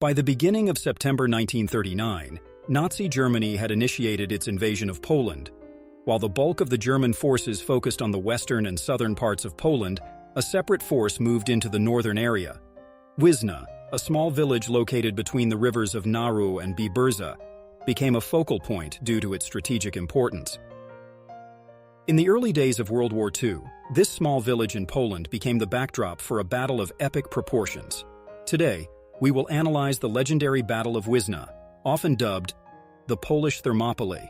By the beginning of September 1939, Nazi Germany had initiated its invasion of Poland. While the bulk of the German forces focused on the western and southern parts of Poland, a separate force moved into the northern area. Wizna, a small village located between the rivers of Narew and Biebrza, became a focal point due to its strategic importance. In the early days of World War II, this small village in Poland became the backdrop for a battle of epic proportions. Today, we will analyze the legendary Battle of Wizna, often dubbed the Polish Thermopylae.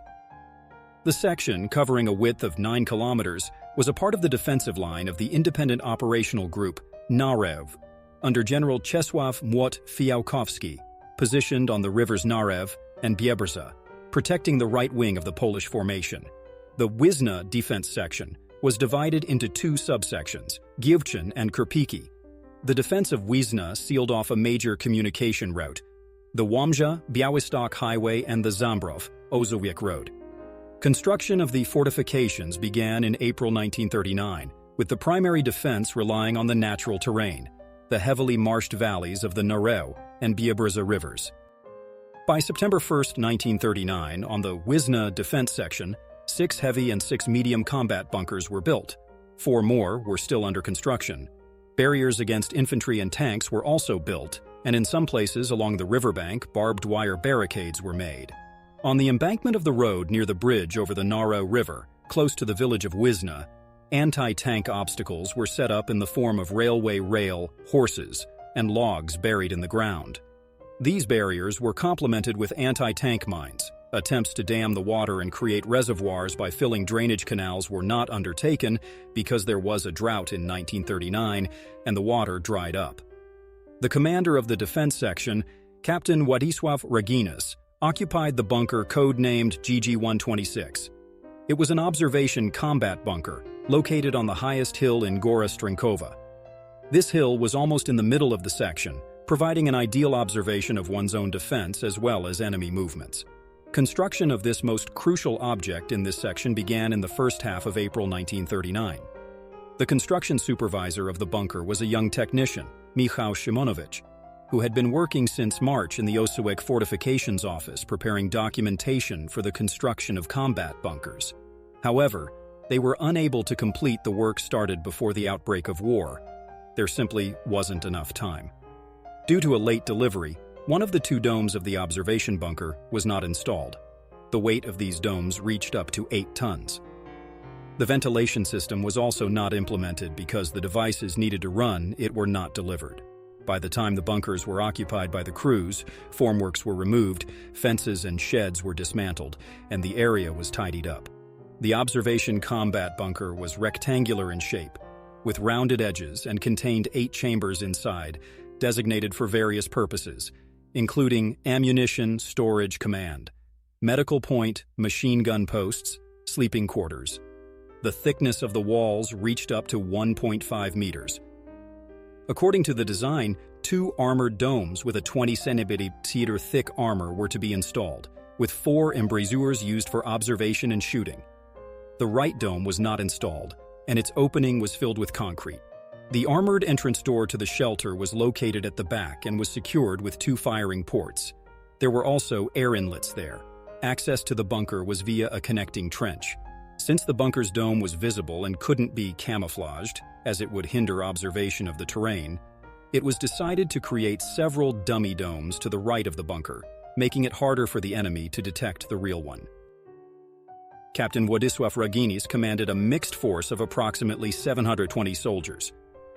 The section, covering a width of 9 kilometers, was a part of the defensive line of the Independent Operational Group, Narew, under General Czesław Młot Fiałkowski, positioned on the rivers Narew and Biebrza, protecting the right wing of the Polish formation. The Wizna defense section was divided into two subsections, Giewczyn and Krupiki. The defense of Wizna sealed off a major communication route, the Łomża-Białystok Highway and the Zambrów-Ozowiec Road. Construction of the fortifications began in April 1939, with the primary defense relying on the natural terrain, the heavily marshed valleys of the Narew and Biebrza rivers. By September 1, 1939, on the Wizna defense section, 6 heavy and 6 medium combat bunkers were built. 4 more were still under construction. Barriers against infantry and tanks were also built, and in some places along the riverbank, barbed wire barricades were made. On the embankment of the road near the bridge over the Narew River, close to the village of Wizna, anti-tank obstacles were set up in the form of railway rail, horses, and logs buried in the ground. These barriers were complemented with anti-tank mines. Attempts to dam the water and create reservoirs by filling drainage canals were not undertaken because there was a drought in 1939 and the water dried up. The commander of the defense section, Captain Władysław Raginis, occupied the bunker code-named GG-126. It was an observation combat bunker located on the highest hill in Góra Strękowa. This hill was almost in the middle of the section, providing an ideal observation of one's own defense as well as enemy movements. Construction of this most crucial object in this section began in the first half of April 1939. The construction supervisor of the bunker was a young technician, Michał Szymonowicz, who had been working since March in the Ozowiec Fortifications Office preparing documentation for the construction of combat bunkers. However, they were unable to complete the work started before the outbreak of war. There simply wasn't enough time. Due to a late delivery, one of the 2 domes of the observation bunker was not installed. The weight of these domes reached up to 8 tons. The ventilation system was also not implemented because the devices needed to run it were not delivered. By the time the bunkers were occupied by the crews, formworks were removed, fences and sheds were dismantled, and the area was tidied up. The observation combat bunker was rectangular in shape, with rounded edges and contained 8 chambers inside, designated for various purposes, including ammunition storage command, medical point, machine gun posts, sleeping quarters. The thickness of the walls reached up to 1.5 meters. According to the design, 2 armored domes with a 20 cm thick armor were to be installed, with 4 embrasures used for observation and shooting. The right dome was not installed, and its opening was filled with concrete. The armored entrance door to the shelter was located at the back and was secured with 2 firing ports. There were also air inlets there. Access to the bunker was via a connecting trench. Since the bunker's dome was visible and couldn't be camouflaged, as it would hinder observation of the terrain, it was decided to create several dummy domes to the right of the bunker, making it harder for the enemy to detect the real one. Captain Władysław Raginis commanded a mixed force of approximately 720 soldiers.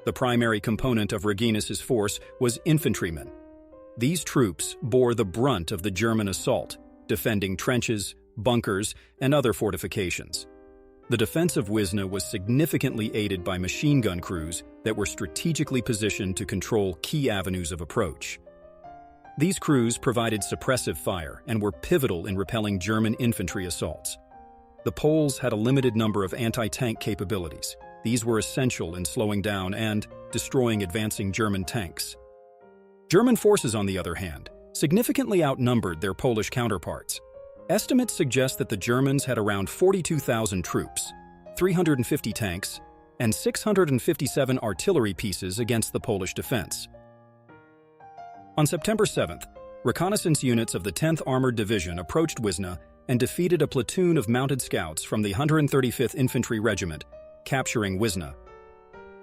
The primary component of Raginis's force was infantrymen. These troops bore the brunt of the German assault, defending trenches, bunkers, and other fortifications. The defense of Wizna was significantly aided by machine gun crews that were strategically positioned to control key avenues of approach. These crews provided suppressive fire and were pivotal in repelling German infantry assaults. The Poles had a limited number of anti-tank capabilities. These were essential in slowing down and destroying advancing German tanks. German forces, on the other hand, significantly outnumbered their Polish counterparts. Estimates suggest that the Germans had around 42,000 troops, 350 tanks, and 657 artillery pieces against the Polish defense. On September 7th, reconnaissance units of the 10th Armored Division approached Wizna and defeated a platoon of mounted scouts from the 135th Infantry Regiment, capturing Wizna.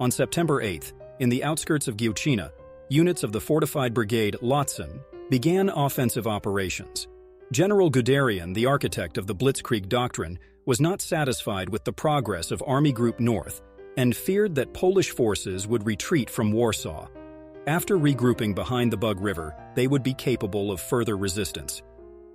On September 8th, in the outskirts of Gyuchina, units of the fortified brigade Lotsen began offensive operations. General Guderian, the architect of the Blitzkrieg Doctrine, was not satisfied with the progress of Army Group North and feared that Polish forces would retreat from Warsaw. After regrouping behind the Bug River, they would be capable of further resistance.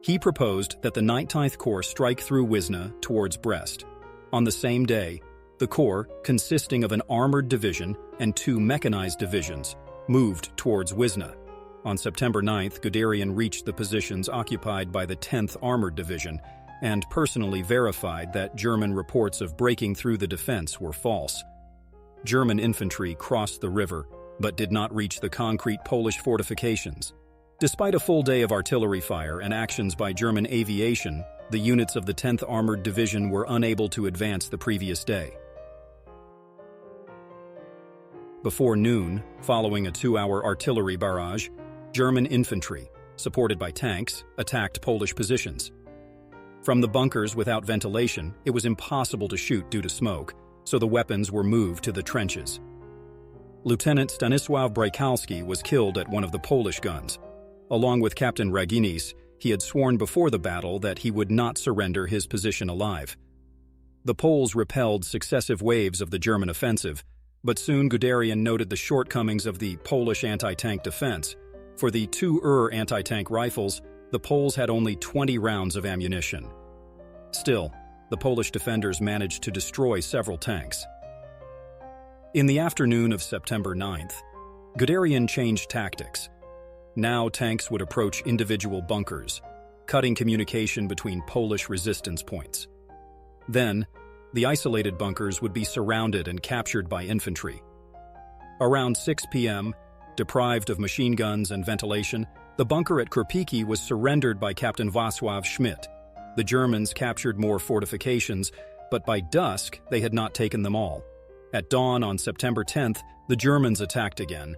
He proposed that the 19th Corps strike through Wizna towards Brest. On the same day, the Corps, consisting of an armored division and 2 mechanized divisions, moved towards Wizna. On September 9th, Guderian reached the positions occupied by the 10th Armored Division and personally verified that German reports of breaking through the defense were false. German infantry crossed the river, but did not reach the concrete Polish fortifications. Despite a full day of artillery fire and actions by German aviation, the units of the 10th Armored Division were unable to advance the previous day. Before noon, following a 2-hour artillery barrage, German infantry, supported by tanks, attacked Polish positions. From the bunkers without ventilation, it was impossible to shoot due to smoke, so the weapons were moved to the trenches. Lieutenant Stanisław Brajkalski was killed at one of the Polish guns. Along with Captain Raginis, he had sworn before the battle that he would not surrender his position alive. The Poles repelled successive waves of the German offensive, but soon Guderian noted the shortcomings of the Polish anti-tank defense. For the 2 anti-tank rifles, the Poles had only 20 rounds of ammunition. Still, the Polish defenders managed to destroy several tanks. In the afternoon of September 9th, Guderian changed tactics. Now tanks would approach individual bunkers, cutting communication between Polish resistance points. Then, the isolated bunkers would be surrounded and captured by infantry. Around 6 p.m., deprived of machine guns and ventilation, the bunker at Kurpiki was surrendered by Captain Władysław Schmidt. The Germans captured more fortifications, but by dusk they had not taken them all. At dawn on September 10th, the Germans attacked again,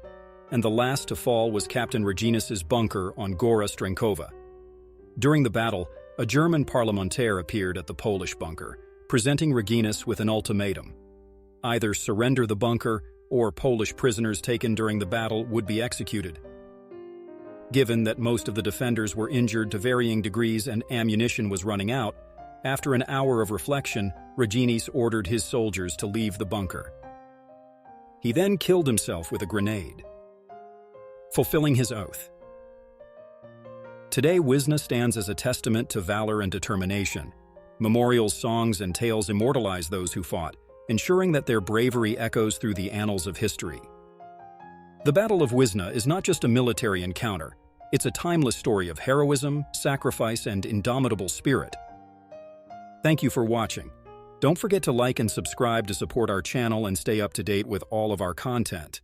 and the last to fall was Captain Raginis's bunker on Gora Strękowa. During the battle, a German parlementaire appeared at the Polish bunker, presenting Raginis with an ultimatum. Either surrender the bunker, or Polish prisoners taken during the battle would be executed. Given that most of the defenders were injured to varying degrees and ammunition was running out, after an hour of reflection, Raginis ordered his soldiers to leave the bunker. He then killed himself with a grenade, fulfilling his oath. Today, Wizna stands as a testament to valor and determination. Memorials, songs, and tales immortalize those who fought, ensuring that their bravery echoes through the annals of history. The Battle of Wizna is not just a military encounter, it's a timeless story of heroism, sacrifice, and indomitable spirit. Thank you for watching. Don't forget to like and subscribe to support our channel and stay up to date with all of our content.